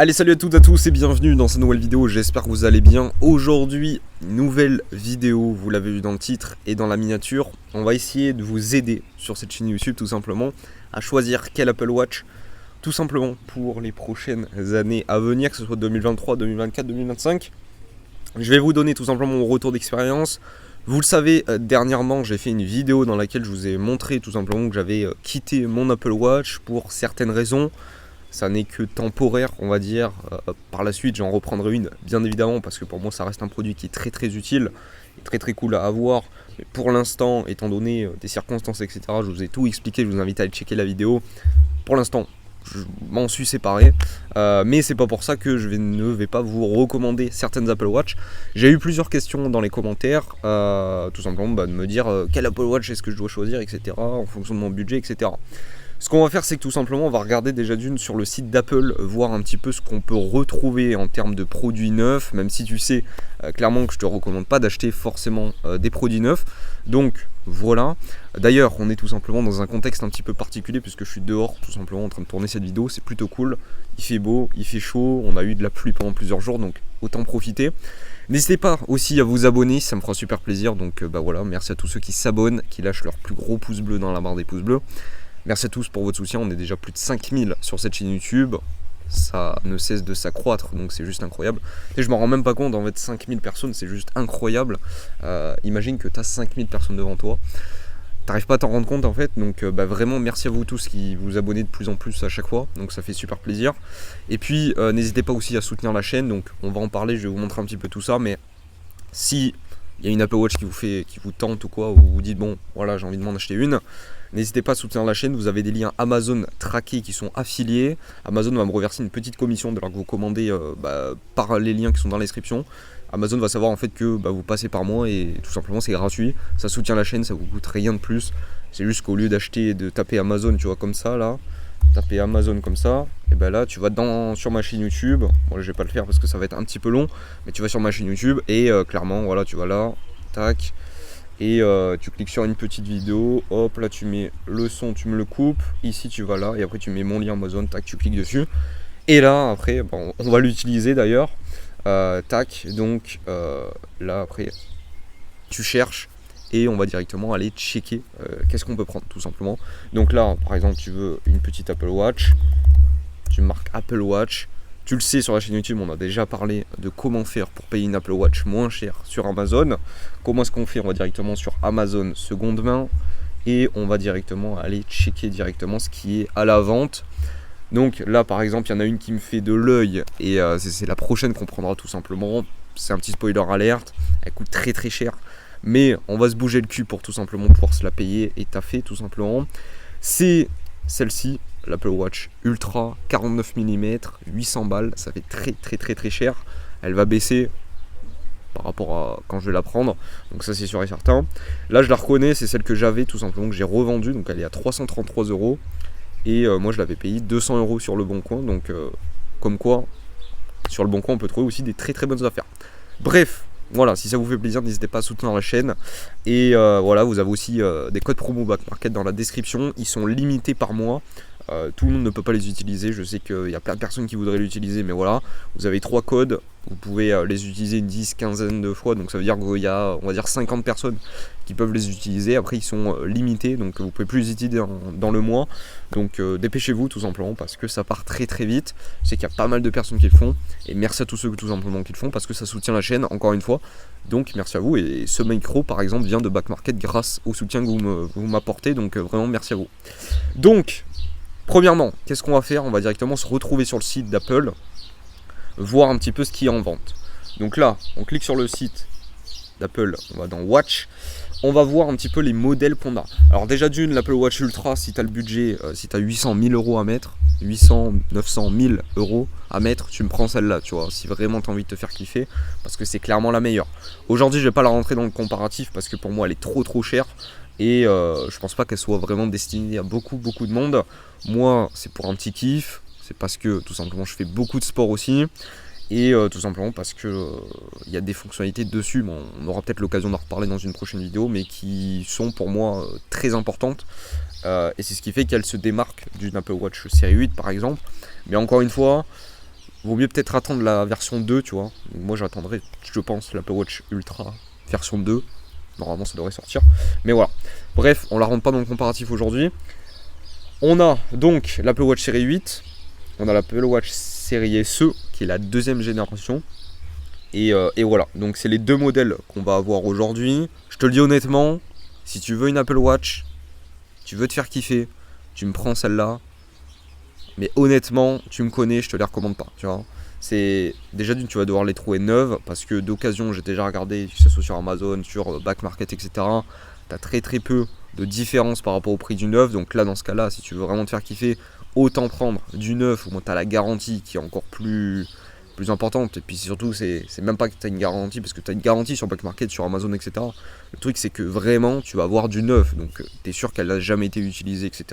Allez, salut à toutes et à tous et bienvenue dans cette nouvelle vidéo, j'espère que vous allez bien. Aujourd'hui, nouvelle vidéo, vous l'avez vu dans le titre et dans la miniature. On va essayer de vous aider sur cette chaîne YouTube tout simplement à choisir quel Apple Watch tout simplement pour les prochaines années à venir, que ce soit 2023, 2024, 2025. Je vais vous donner tout simplement mon retour d'expérience. Vous le savez, dernièrement j'ai fait une vidéo dans laquelle je vous ai montré tout simplement que j'avais quitté mon Apple Watch pour certaines raisons. Ça n'est que temporaire, on va dire. Par la suite, j'en reprendrai une, bien évidemment, parce que pour moi, ça reste un produit qui est très très utile et très cool à avoir. Mais pour l'instant, étant donné des circonstances, etc., je vous ai tout expliqué. Je vous invite à aller checker la vidéo. Pour l'instant, je m'en suis séparé, mais c'est pas pour ça que je ne vais pas vous recommander certaines Apple Watch. J'ai eu plusieurs questions dans les commentaires, tout simplement de me dire quel Apple Watch est-ce que je dois choisir, etc., en fonction de mon budget, etc. Ce qu'on va faire, c'est que tout simplement, on va regarder déjà d'une sur le site d'Apple, voir un petit peu ce qu'on peut retrouver en termes de produits neufs, même si tu sais clairement que je te recommande pas d'acheter forcément des produits neufs. Donc voilà. D'ailleurs, on est tout simplement dans un contexte un petit peu particulier puisque je suis dehors tout simplement en train de tourner cette vidéo. C'est plutôt cool. Il fait beau, il fait chaud, on a eu de la pluie pendant plusieurs jours, donc autant profiter. N'hésitez pas aussi à vous abonner, ça me fera super plaisir. Donc voilà, merci à tous ceux qui s'abonnent, qui lâchent leur plus gros pouce bleu dans la barre des pouces bleus. Merci à tous pour votre soutien, on est déjà plus de 5000 sur cette chaîne YouTube, ça ne cesse de s'accroître, donc c'est juste incroyable. Et je m'en rends même pas compte, en fait 5000 personnes c'est juste incroyable. Imagine que tu as 5000 personnes devant toi, t'arrives pas à t'en rendre compte en fait, donc vraiment merci à vous tous qui vous abonnez de plus en plus à chaque fois, donc ça fait super plaisir. Et puis n'hésitez pas aussi à soutenir la chaîne, donc on va en parler, je vais vous montrer un petit peu tout ça, mais si il y a une Apple Watch qui vous tente ou quoi, ou vous dites bon voilà j'ai envie de m'en acheter une, n'hésitez pas à soutenir la chaîne, vous avez des liens Amazon traqués qui sont affiliés. Amazon va me reverser une petite commission dès lors que vous commandez par les liens qui sont dans la description. Amazon va savoir en fait que vous passez par moi et tout simplement c'est gratuit. Ça soutient la chaîne, ça vous coûte rien de plus. C'est juste qu'au lieu d'acheter et de taper Amazon, tu vois comme ça là, taper Amazon comme ça, et ben là tu vas sur ma chaîne YouTube. Bon, je vais pas le faire parce que ça va être un petit peu long, mais tu vas sur ma chaîne YouTube et clairement voilà tu vas là, tac. Et tu cliques sur une petite vidéo, hop là tu mets le son, tu me le coupes, ici tu vas là et après tu mets mon lien Amazon, tac tu cliques dessus. Et là après, on va l'utiliser d'ailleurs, tac, donc là après tu cherches et on va directement aller checker qu'est-ce qu'on peut prendre tout simplement. Donc là par exemple tu veux une petite Apple Watch, tu marques Apple Watch. Tu le sais, sur la chaîne YouTube, on a déjà parlé de comment faire pour payer une Apple Watch moins cher sur Amazon. Comment est-ce qu'on fait? On va directement sur Amazon seconde main et on va directement aller checker directement ce qui est à la vente. Donc là, par exemple, il y en a une qui me fait de l'œil et c'est la prochaine qu'on prendra tout simplement. C'est un petit spoiler alerte. Elle coûte très très cher, mais on va se bouger le cul pour tout simplement pouvoir se la payer et taffer tout simplement. C'est celle-ci. L'Apple Watch Ultra 49 mm, 800 balles, ça fait très cher. Elle va baisser par rapport à quand je vais la prendre, donc ça c'est sûr et certain. Là je la reconnais, c'est celle que j'avais tout simplement, que j'ai revendue, donc elle est à 333 € et moi je l'avais payé 200 € sur le Bon Coin, donc comme quoi sur le Bon Coin on peut trouver aussi des très bonnes affaires. Bref, voilà, si ça vous fait plaisir, n'hésitez pas à soutenir la chaîne. Et voilà, vous avez aussi des codes promo Back Market dans la description, ils sont limités par mois. Tout le monde ne peut pas les utiliser, je sais qu'il y a plein de personnes qui voudraient l'utiliser, mais voilà, vous avez 3 codes, vous pouvez les utiliser une 10-15aine de fois, donc ça veut dire qu'il y a, on va dire 50 personnes qui peuvent les utiliser. Après ils sont limités, donc vous pouvez plus les utiliser dans le mois, donc dépêchez-vous tout simplement parce que ça part très vite. Je sais qu'il y a pas mal de personnes qui le font, et merci à tous ceux tout simplement qui le font parce que ça soutient la chaîne, encore une fois, donc merci à vous. Et ce micro par exemple vient de Back Market grâce au soutien que vous m'apportez, donc vraiment merci à vous. Donc premièrement, qu'est-ce qu'on va faire? On va directement se retrouver sur le site d'Apple, voir un petit peu ce qui est en vente. Donc là, on clique sur le site d'Apple, on va dans Watch, on va voir un petit peu les modèles qu'on a. Alors déjà d'une, l'Apple Watch Ultra, si tu as le budget, si tu as 800 000 € à mettre, 800, 900, 1000 € à mettre, tu me prends celle-là, tu vois, si vraiment tu as envie de te faire kiffer, parce que c'est clairement la meilleure. Aujourd'hui, je vais pas la rentrer dans le comparatif, parce que pour moi, elle est trop chère, et je pense pas qu'elle soit vraiment destinée à beaucoup de monde. Moi, c'est pour un petit kiff, c'est parce que tout simplement je fais beaucoup de sport aussi, et tout simplement parce que y a des fonctionnalités dessus, bon, on aura peut-être l'occasion d'en reparler dans une prochaine vidéo, mais qui sont pour moi très importantes, et c'est ce qui fait qu'elle se démarque d'une Apple Watch série 8 par exemple. Mais encore une fois, vaut mieux peut-être attendre la version 2, tu vois. Moi j'attendrai, je pense, l'Apple Watch Ultra version 2. Normalement ça devrait sortir. Mais voilà. Bref, on la rentre pas dans le comparatif aujourd'hui. On a donc l'Apple Watch série 8. On a l'Apple Watch série SE qui est la deuxième génération. Et voilà. Donc c'est les deux modèles qu'on va avoir aujourd'hui. Je te le dis honnêtement, si tu veux une Apple Watch, tu veux te faire kiffer, tu me prends celle-là. Mais honnêtement, tu me connais, je te les recommande pas, tu vois. C'est déjà d'une, tu vas devoir les trouver neuves parce que d'occasion, j'ai déjà regardé, que ce soit sur Amazon, sur Back Market, etc. Tu as très peu de différence par rapport au prix du neuf. Donc là, dans ce cas-là, si tu veux vraiment te faire kiffer, autant prendre du neuf où tu as la garantie qui est encore plus importante. Et puis surtout, c'est même pas que tu as une garantie parce que tu as une garantie sur Back Market, sur Amazon, etc. Le truc, c'est que vraiment, tu vas avoir du neuf. Donc tu es sûr qu'elle n'a jamais été utilisée, etc.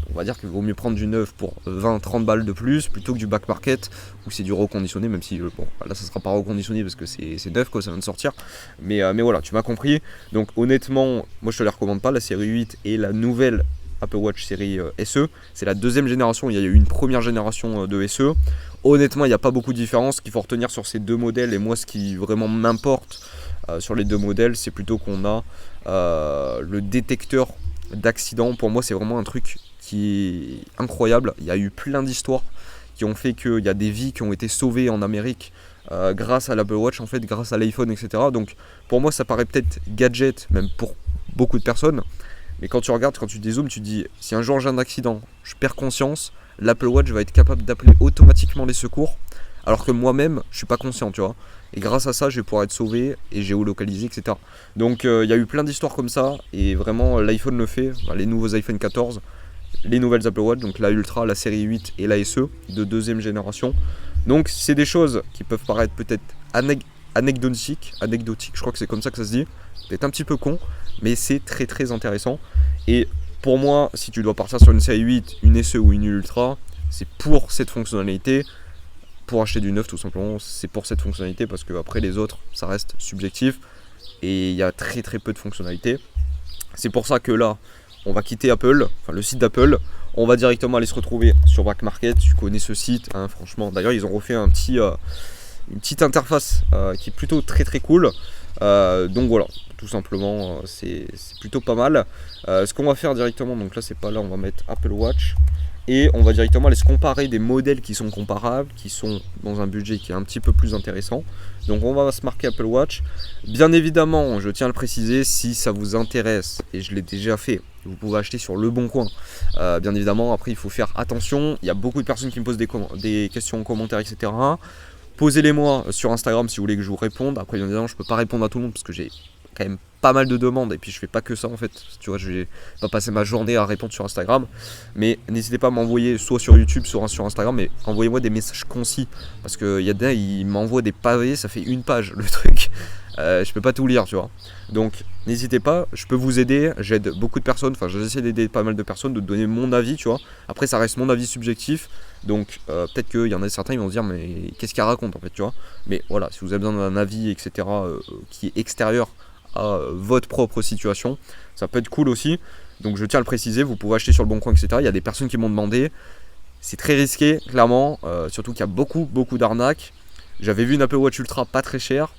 On va dire qu'il vaut mieux prendre du neuf pour 20-30 balles de plus plutôt que du back market où c'est du reconditionné, même si bon là ça sera pas reconditionné parce que c'est neuf quoi, ça vient de sortir. Mais voilà, tu m'as compris. Donc honnêtement, moi je te les recommande pas, la série 8 et la nouvelle Apple Watch série SE. C'est la deuxième génération, il y a eu une première génération de SE. Honnêtement, il n'y a pas beaucoup de différence. Ce qu'il faut retenir sur ces deux modèles, et moi ce qui vraiment m'importe sur les deux modèles, c'est plutôt qu'on a le détecteur d'accident. Pour moi c'est vraiment un truc qui est incroyable. Il y a eu plein d'histoires qui ont fait qu'il y a des vies qui ont été sauvées en Amérique grâce à l'Apple Watch, en fait, grâce à l'iPhone, etc. Donc pour moi ça paraît peut-être gadget, même pour beaucoup de personnes, mais quand tu regardes, quand tu dézoomes, tu te dis si un jour j'ai un accident, je perds conscience, l'Apple Watch va être capable d'appeler automatiquement les secours alors que moi-même je suis pas conscient, tu vois. Et grâce à ça, je vais pouvoir être sauvé et géolocalisé, etc. Donc il y a eu plein d'histoires comme ça et vraiment l'iPhone le fait. Les nouveaux iPhone 14, les nouvelles Apple Watch, donc la Ultra, la série 8 et la SE de deuxième génération. Donc c'est des choses qui peuvent paraître peut-être anecdotiques, je crois que c'est comme ça que ça se dit, peut-être un petit peu con, mais c'est très intéressant. Et pour moi, si tu dois partir sur une série 8, une SE ou une Ultra, c'est pour cette fonctionnalité, pour acheter du neuf tout simplement, c'est pour cette fonctionnalité parce que après les autres, ça reste subjectif et il y a très peu de fonctionnalités. C'est pour ça que là, on va quitter Apple, enfin le site d'Apple, on va directement aller se retrouver sur Back Market. Tu connais ce site, hein, franchement. D'ailleurs, ils ont refait une petite interface qui est plutôt très cool. Donc voilà, tout simplement, c'est plutôt pas mal. Ce qu'on va faire directement, donc là c'est pas là, on va mettre Apple Watch. Et on va directement aller se comparer des modèles qui sont comparables, qui sont dans un budget qui est un petit peu plus intéressant. Donc on va se marquer Apple Watch. Bien évidemment, je tiens à le préciser, si ça vous intéresse, et je l'ai déjà fait, vous pouvez acheter sur Le Bon Coin. Bien évidemment, après il faut faire attention. Il y a beaucoup de personnes qui me posent des questions en commentaire, etc. Posez-les-moi sur Instagram si vous voulez que je vous réponde. Après, bien évidemment, je ne peux pas répondre à tout le monde parce que j'ai quand même pas mal de demandes et puis je fais pas que ça en fait. Tu vois, je vais pas passer ma journée à répondre sur Instagram. Mais n'hésitez pas à m'envoyer soit sur YouTube, soit sur Instagram, mais envoyez-moi des messages concis parce qu'il y a des ils m'envoient des pavés, ça fait une page le truc. Je peux pas tout lire, tu vois. Donc n'hésitez pas, je peux vous aider, j'aide beaucoup de personnes, enfin j'essaie d'aider pas mal de personnes, de donner mon avis, tu vois. Après ça reste mon avis subjectif, donc peut-être qu'il y en a certains qui vont se dire mais qu'est-ce qu'elle raconte en fait, tu vois. Mais voilà, si vous avez besoin d'un avis, etc., qui est extérieur à votre propre situation, ça peut être cool aussi. Donc je tiens à le préciser, vous pouvez acheter sur Le Bon Coin, etc. Il y a des personnes qui m'ont demandé, c'est très risqué, clairement, surtout qu'il y a beaucoup d'arnaques. J'avais vu une Apple Watch Ultra pas très chère.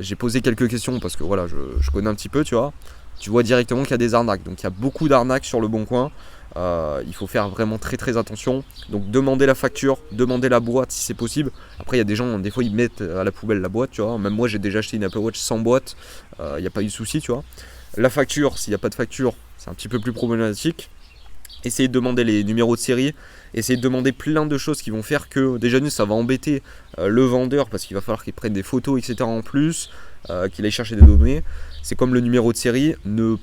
J'ai posé quelques questions parce que voilà, je connais un petit peu, tu vois. Tu vois directement qu'il y a des arnaques. Donc il y a beaucoup d'arnaques sur Le Bon Coin. Il faut faire vraiment très attention. Donc demandez la facture, demandez la boîte si c'est possible. Après il y a des gens, des fois ils mettent à la poubelle la boîte, tu vois. Même moi j'ai déjà acheté une Apple Watch sans boîte. Il n'y a pas eu de souci, tu vois. La facture, s'il n'y a pas de facture, c'est un petit peu plus problématique. Essayez de demander les numéros de série, essayez de demander plein de choses qui vont faire que déjà ça va embêter le vendeur parce qu'il va falloir qu'il prenne des photos, etc. en plus, qu'il aille chercher des données. C'est comme le numéro de série, ne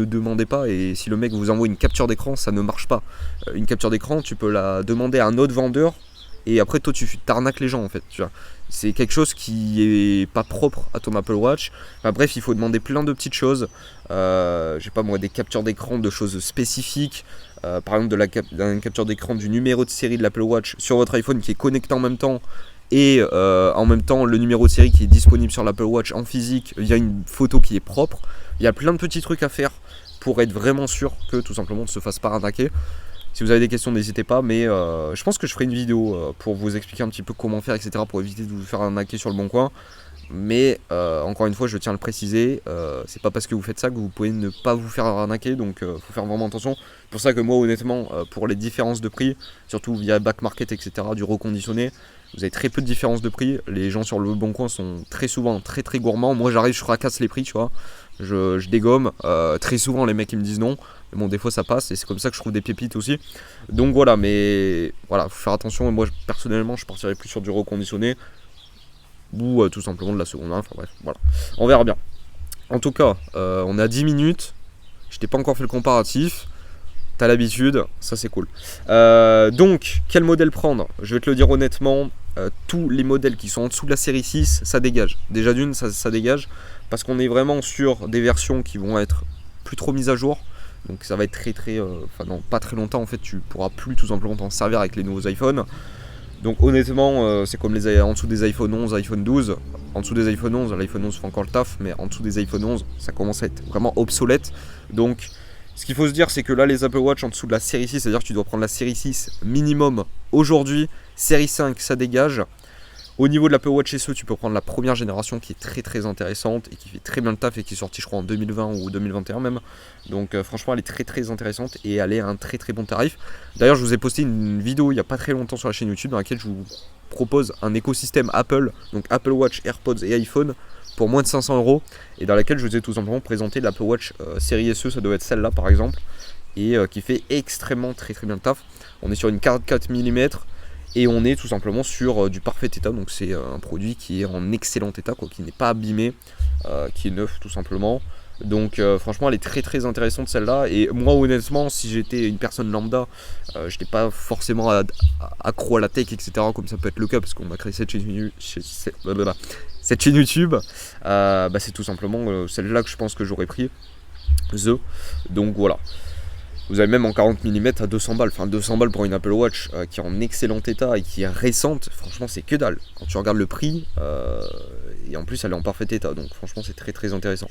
demandez pas, et si le mec vous envoie une capture d'écran, ça ne marche pas. Une capture d'écran, tu peux la demander à un autre vendeur et après toi tu t'arnaques les gens en fait, tu vois. C'est quelque chose qui est pas propre à ton Apple Watch. Enfin, bref, il faut demander plein de petites choses. Je sais pas moi, des captures d'écran de choses spécifiques. Par exemple, d'une capture d'écran du numéro de série de l'Apple Watch sur votre iPhone qui est connecté en même temps. Et en même temps, le numéro de série qui est disponible sur l'Apple Watch en physique via une photo qui est propre. Il y a plein de petits trucs à faire pour être vraiment sûr que tout simplement on ne se fasse pas arnaquer. Si vous avez des questions, n'hésitez pas, mais je pense que je ferai une vidéo pour vous expliquer un petit peu comment faire, etc., pour éviter de vous faire arnaquer sur le bon coin. Mais encore une fois, je tiens à le préciser, c'est pas parce que vous faites ça que vous pouvez ne pas vous faire arnaquer, donc faut faire vraiment attention. C'est pour ça que moi, honnêtement, pour les différences de prix, surtout via back market, etc., du reconditionné, vous avez très peu de différence de prix. Les gens sur le bon coin sont très souvent très gourmands. Moi, j'arrive, je fracasse les prix, tu vois. Je dégomme. Très souvent, les mecs ils me disent non. Mais bon, des fois ça passe et c'est comme ça que je trouve des pépites aussi. Donc voilà, mais voilà, faut faire attention. Et moi, personnellement, je partirais plus sur du reconditionné ou tout simplement de la seconde main. Enfin bref, voilà. On verra bien. En tout cas, on est à 10 minutes. Je t'ai pas encore fait le comparatif. T'as l'habitude, ça c'est cool. Donc, quel modèle prendre? Je vais te le dire honnêtement. Tous les modèles qui sont en dessous de la série 6, ça dégage. Déjà d'une, ça dégage. Parce qu'on est vraiment sur des versions qui vont être plus trop mises à jour. Donc ça va être enfin non, pas très longtemps en fait, tu pourras plus tout simplement t'en servir avec les nouveaux iPhones. Donc honnêtement, c'est comme en dessous des iPhone 11, iPhone 12. En dessous des iPhone 11, l'iPhone 11 fait encore le taf, mais en dessous des iPhone 11, ça commence à être vraiment obsolète. Donc ce qu'il faut se dire, c'est que là, les Apple Watch en dessous de la série 6, c'est-à-dire que tu dois prendre la série 6 minimum aujourd'hui. Série 5, ça dégage. Au niveau de l'Apple Watch SE, tu peux prendre la première génération qui est très intéressante et qui fait très bien le taf et qui est sortie, je crois, en 2020 ou 2021 même. Donc franchement, elle est très intéressante et elle est à un très bon tarif. D'ailleurs, je vous ai posté une vidéo il n'y a pas très longtemps sur la chaîne YouTube dans laquelle je vous propose un écosystème Apple, donc Apple Watch, AirPods et iPhone pour moins de 500 € et dans laquelle je vous ai tout simplement présenté l'Apple Watch série SE, ça doit être celle-là par exemple, et qui fait extrêmement très bien le taf. On est sur une 44 mm. Et on est tout simplement sur du parfait état, donc c'est un produit qui est en excellent état, quoi, qui n'est pas abîmé, qui est neuf tout simplement. Donc franchement elle est très intéressante celle-là. Et moi honnêtement, si j'étais une personne lambda, je n'étais pas forcément accro à la tech, etc. comme ça peut être le cas, parce qu'on a créé cette chaîne YouTube. C'est tout simplement celle-là que je pense que j'aurais pris. Donc voilà. Vous avez même en 40 mm à 200 balles, enfin 200 balles pour une Apple Watch qui est en excellent état et qui est récente, franchement c'est que dalle. Quand tu regardes le prix, et en plus elle est en parfait état, donc franchement c'est très intéressant.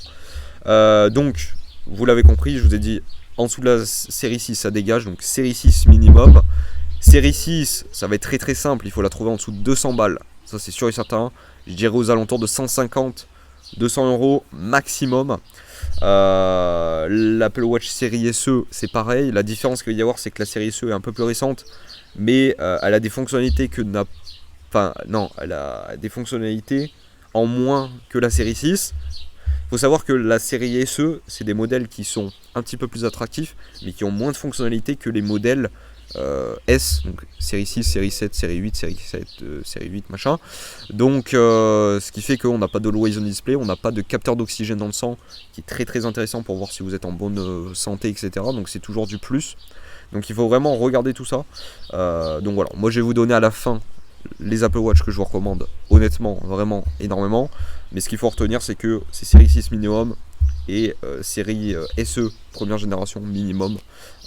Donc, vous l'avez compris, je vous ai dit, en dessous de la série 6 ça dégage, donc série 6 minimum. Série 6, ça va être très simple, il faut la trouver en dessous de 200 balles, ça c'est sûr et certain. Je dirais aux alentours de 150, 200 € maximum. L'Apple Watch série SE c'est pareil, la différence qu'il va y avoir c'est que la série SE est un peu plus récente, mais elle a des fonctionnalités elle a des fonctionnalités en moins que la série 6. Il faut savoir que la série SE c'est des modèles qui sont un petit peu plus attractifs mais qui ont moins de fonctionnalités que les modèles S, donc série 6, série 7, série 8, série 7, série 8, machin. Donc ce qui fait qu'on n'a pas de Always On Display, on n'a pas de capteur d'oxygène dans le sang, qui est très intéressant pour voir si vous êtes en bonne santé, etc. Donc c'est toujours du plus. Donc il faut vraiment regarder tout ça. Donc voilà, moi je vais vous donner à la fin les Apple Watch que je vous recommande, honnêtement, vraiment énormément. Mais ce qu'il faut retenir, c'est que c'est série 6 minimum et série SE première génération minimum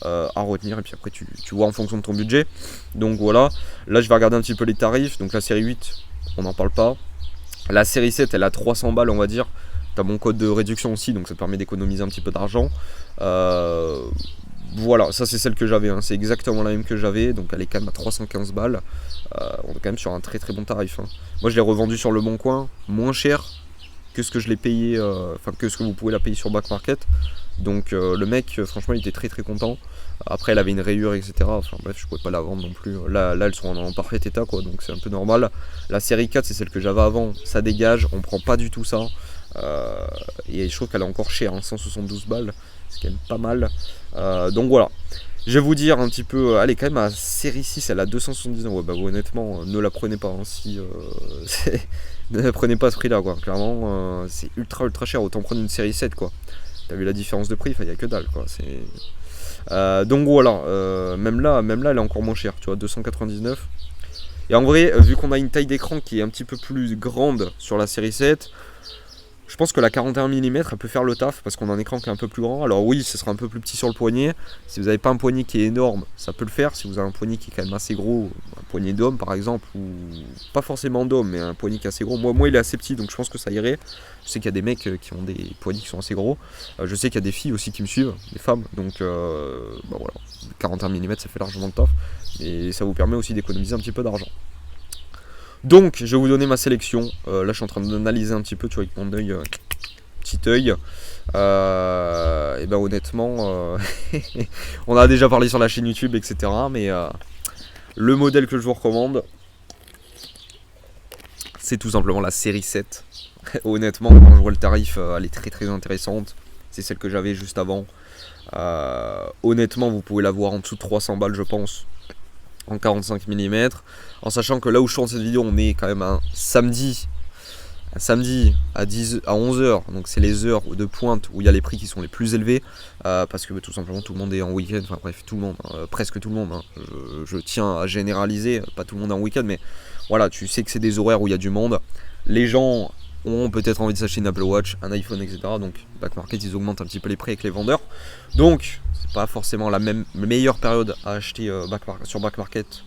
à retenir, et puis après tu vois en fonction de ton budget. Donc voilà, là je vais regarder un petit peu les tarifs. Donc la série 8 on n'en parle pas, la série 7 elle a 300 balles on va dire. Tu as mon code de réduction aussi, donc ça te permet d'économiser un petit peu d'argent. Voilà, ça c'est celle que j'avais, hein. C'est exactement la même que j'avais, donc elle est quand même à 315 balles. On est quand même sur un très bon tarif, hein. Moi je l'ai revendu sur le bon coin moins cher que ce que je l'ai payé, que ce que vous pouvez la payer sur Back Market. Donc le mec franchement il était très content. Après elle avait une rayure, etc. Enfin bref, je pouvais pas la vendre non plus. Là elles sont en parfait état, quoi, donc c'est un peu normal. La série 4 c'est celle que j'avais avant, ça dégage, on prend pas du tout ça. Et je trouve qu'elle est encore chère, hein, 172 balles, c'est quand même pas mal. Donc voilà, je vais vous dire un petit peu, elle est quand même à série 6, elle a 279. Ouais, bah honnêtement, ne la prenez pas, hein, ne la prenez pas à ce prix là, quoi. Clairement c'est ultra cher, autant prendre une série 7, quoi. T'as vu la différence de prix, il n'y a que dalle, quoi. Donc voilà, même là elle est encore moins chère, tu vois, 299. Et en vrai, vu qu'on a une taille d'écran qui est un petit peu plus grande sur la série 7, Je pense que la 41 mm elle peut faire le taf parce qu'on a un écran qui est un peu plus grand. Alors oui, ce sera un peu plus petit sur le poignet. Si vous n'avez pas un poignet qui est énorme, ça peut le faire. Si vous avez un poignet qui est quand même assez gros, un poignet d'homme par exemple, ou pas forcément d'homme, mais un poignet qui est assez gros. Moi il est assez petit, donc je pense que ça irait. Je sais qu'il y a des mecs qui ont des poignets qui sont assez gros. Je sais qu'il y a des filles aussi qui me suivent, des femmes. Donc bah voilà, 41 mm ça fait largement le taf. Et ça vous permet aussi d'économiser un petit peu d'argent. Donc, je vais vous donner ma sélection. Là, je suis en train d'analyser un petit peu, tu vois, avec mon œil, petit œil. Et ben honnêtement, on a déjà parlé sur la chaîne YouTube, etc. Mais le modèle que je vous recommande, c'est tout simplement la série 7. Honnêtement, quand je vois le tarif, elle est très très intéressante. C'est celle que j'avais juste avant. Honnêtement, vous pouvez l'avoir en dessous de 300 balles, je pense. En 45 mm, en sachant que là où je tourne cette vidéo, on est quand même un samedi à 11h, donc c'est les heures de pointe où il y a les prix qui sont les plus élevés, parce que tout simplement tout le monde est en week-end, enfin bref, tout le monde, presque tout le monde, hein. Je tiens à généraliser, pas tout le monde est en week-end, mais voilà, tu sais que c'est des horaires où il y a du monde, les gens ont peut-être envie de s'acheter une Apple Watch, un iPhone, etc. Donc Back Market, ils augmentent un petit peu les prix avec les vendeurs, donc c'est pas forcément la meilleure période à acheter sur Back Market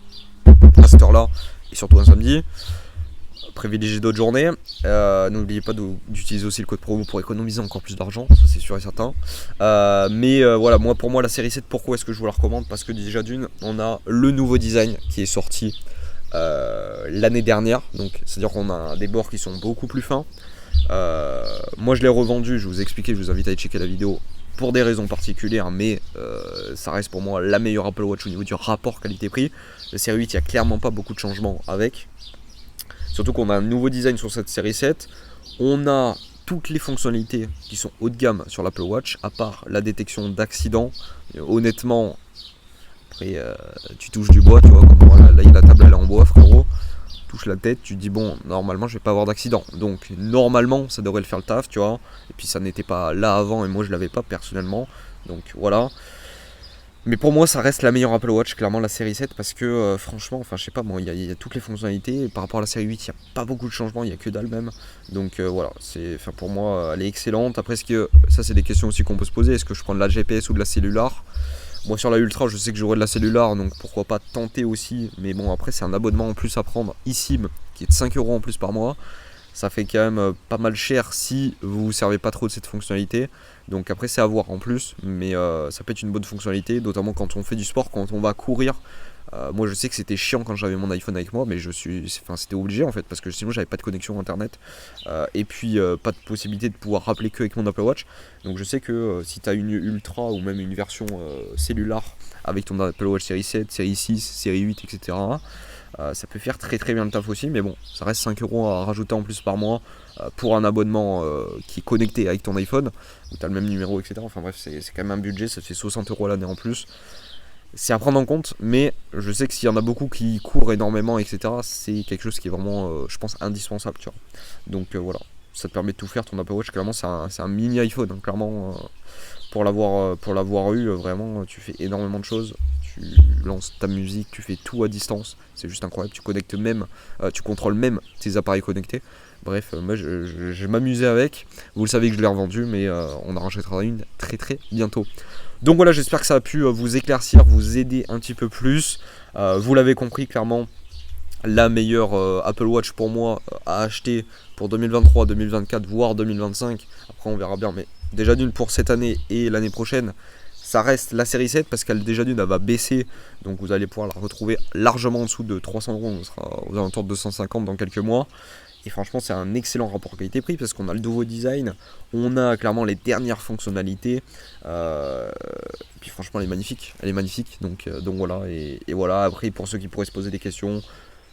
à cette heure là, et surtout un samedi. Privilégier d'autres journées. N'oubliez pas d'utiliser aussi le code promo pour économiser encore plus d'argent, ça c'est sûr et certain. Mais voilà, pour moi la série 7, pourquoi est-ce que je vous la recommande? Parce que déjà d'une, on a le nouveau design qui est sorti l'année dernière, donc c'est à dire qu'on a des bords qui sont beaucoup plus fins. Moi je l'ai revendu, je vous ai expliqué, je vous invite à aller checker la vidéo pour des raisons particulières, mais ça reste pour moi la meilleure Apple Watch au niveau du rapport qualité-prix. Le série 8, il n'y a clairement pas beaucoup de changements avec. Surtout qu'on a un nouveau design sur cette série 7. On a toutes les fonctionnalités qui sont haut de gamme sur l'Apple Watch, à part la détection d'accidents. Honnêtement, après tu touches du bois, tu vois, comme moi, là la table elle est en bois, frérot. Touche la tête, tu te dis bon, normalement je vais pas avoir d'accident. Donc normalement ça devrait le faire le taf, tu vois. Et puis ça n'était pas là avant et moi je l'avais pas personnellement. Donc voilà. Mais pour moi ça reste la meilleure Apple Watch, clairement la série 7, parce que franchement, enfin je sais pas, bon, il y a toutes les fonctionnalités, et par rapport à la série 8 il n'y a pas beaucoup de changements, il n'y a que dalle même. Donc voilà, pour moi elle est excellente. Après ça c'est des questions aussi qu'on peut se poser, est-ce que je prends de la GPS ou de la cellulaire? Moi sur la Ultra je sais que j'aurai de la cellulaire, donc pourquoi pas tenter aussi. Mais bon, après c'est un abonnement en plus à prendre, eSIM, qui est de 5 € en plus par mois. Ça fait quand même pas mal cher si vous ne servez pas trop de cette fonctionnalité. Donc après c'est à voir en plus, mais ça peut être une bonne fonctionnalité, notamment quand on fait du sport, quand on va courir. Moi je sais que c'était chiant quand j'avais mon iPhone avec moi, mais c'était obligé en fait, parce que sinon j'avais pas de connexion internet, et puis pas de possibilité de pouvoir rappeler que avec mon Apple Watch. Donc je sais que si tu as une Ultra ou même une version cellulaire avec ton Apple Watch série 7, série 6, série 8, etc., ça peut faire très très bien le taf aussi, mais bon, ça reste 5 € à rajouter en plus par mois pour un abonnement qui est connecté avec ton iPhone, où tu as le même numéro, etc. Enfin bref, c'est quand même un budget, ça fait 60 € à l'année en plus. C'est à prendre en compte, mais je sais que s'il y en a beaucoup qui courent énormément, etc., c'est quelque chose qui est vraiment, je pense, indispensable, tu vois. Donc voilà, ça te permet de tout faire, ton Apple Watch, clairement, c'est un mini iPhone, hein, clairement, pour l'avoir eu, vraiment, tu fais énormément de choses. Tu lances ta musique, tu fais tout à distance, c'est juste incroyable, tu connectes même, tu contrôles même tes appareils connectés. Bref, moi je m'amusais avec, vous le savez que je l'ai revendu, mais on en rachètera une très très bientôt. Donc voilà, j'espère que ça a pu vous éclaircir, vous aider un petit peu plus. Vous l'avez compris, clairement, la meilleure Apple Watch pour moi à acheter pour 2023, 2024, voire 2025. Après on verra bien, mais déjà d'une pour cette année et l'année prochaine, ça reste la série 7 parce qu'elle déjà d'une elle va baisser, donc vous allez pouvoir la retrouver largement en dessous de 300 €, on sera aux alentours de 250 dans quelques mois. Et franchement c'est un excellent rapport qualité-prix parce qu'on a le nouveau design, on a clairement les dernières fonctionnalités, et puis franchement elle est magnifique, donc voilà, et voilà. Après pour ceux qui pourraient se poser des questions,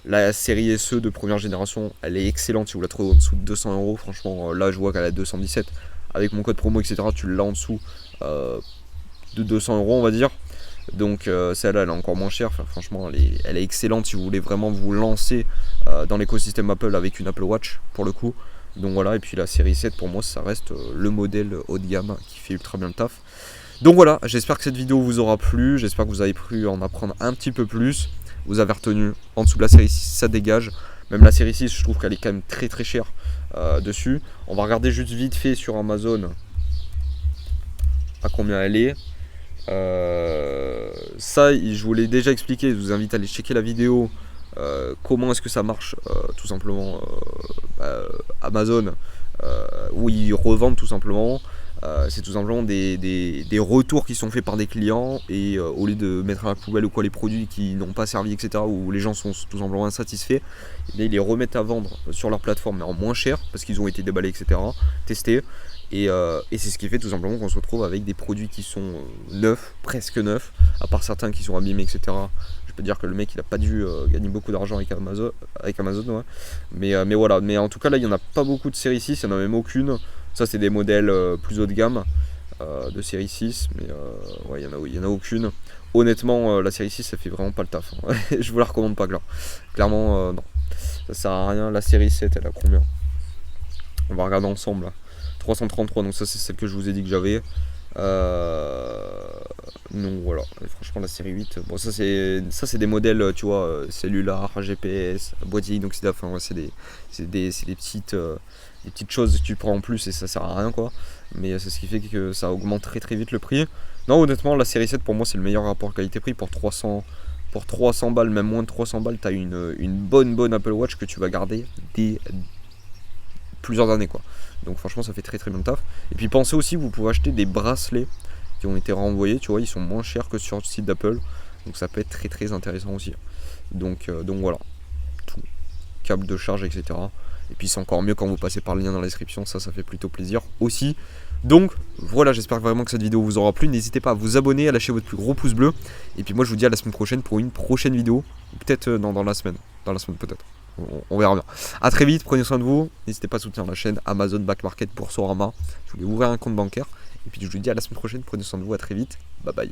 la série SE de première génération elle est excellente si vous la trouvez en dessous de 200 €, franchement là je vois qu'elle est à 217, avec mon code promo etc tu l'as en dessous de 200 € on va dire. Donc celle-là elle est encore moins chère, enfin, franchement elle est excellente si vous voulez vraiment vous lancer dans l'écosystème Apple avec une Apple Watch pour le coup. Donc voilà, et puis la série 7 pour moi ça reste le modèle haut de gamme qui fait ultra bien le taf. Donc voilà, j'espère que cette vidéo vous aura plu, j'espère que vous avez pu en apprendre un petit peu plus. Vous avez retenu en dessous de la série 6 ça dégage, Même la série 6, je trouve qu'elle est quand même très très chère dessus. On va regarder juste vite fait sur Amazon à combien elle est. Ça, je vous l'ai déjà expliqué, je vous invite à aller checker la vidéo. Comment est-ce que ça marche tout simplement Amazon, où ils revendent tout simplement. C'est tout simplement des retours qui sont faits par des clients et au lieu de mettre à la poubelle ou quoi les produits qui n'ont pas servi, etc., où les gens sont tout simplement insatisfaits, ils les remettent à vendre sur leur plateforme mais en moins cher parce qu'ils ont été déballés, etc., testés. Et c'est ce qui fait tout simplement qu'on se retrouve avec des produits qui sont neufs, presque neufs, à part certains qui sont abîmés, etc. Je peux dire que le mec il a pas dû gagner beaucoup d'argent avec Amazon, ouais. Mais voilà, mais en tout cas là il n'y en a pas beaucoup de série 6, il n'y en a même aucune. Ça c'est des modèles plus haut de gamme de série 6, mais ouais, il y en a aucune. Honnêtement la série 6 ça fait vraiment pas le taf, hein. Je vous la recommande pas clairement, non, ça sert à rien. La série 7 elle a combien? On va regarder ensemble là. 333, donc ça c'est celle que je vous ai dit que j'avais. Non, voilà. Et franchement la série 8, bon ça c'est des modèles, tu vois, cellular, GPS, boîtier inoxydable, enfin ouais, c'est des petites choses que tu prends en plus et ça sert à rien quoi. Mais c'est ce qui fait que ça augmente très très vite le prix. Non, honnêtement la série 7 pour moi c'est le meilleur rapport qualité-prix. Pour 300 balles, même moins de 300 balles, t'as une bonne Apple Watch que tu vas garder plusieurs années quoi. Donc franchement ça fait très très bien le taf. Et puis pensez aussi, vous pouvez acheter des bracelets qui ont été renvoyés, tu vois, ils sont moins chers que sur le site d'Apple. Donc ça peut être très très intéressant aussi. Donc voilà, tout, câble de charge, etc. Et puis c'est encore mieux quand vous passez par le lien dans la description, ça fait plutôt plaisir aussi. Donc voilà, j'espère vraiment que cette vidéo vous aura plu. N'hésitez pas à vous abonner, à lâcher votre plus gros pouce bleu. Et puis moi je vous dis à la semaine prochaine pour une prochaine vidéo. Peut-être dans la semaine. Dans la semaine peut-être. On verra bien. A très vite, prenez soin de vous. N'hésitez pas à soutenir la chaîne Amazon Back Market pour Boursorama. Je voulais ouvrir un compte bancaire. Et puis je vous dis à la semaine prochaine, prenez soin de vous, à très vite. Bye bye.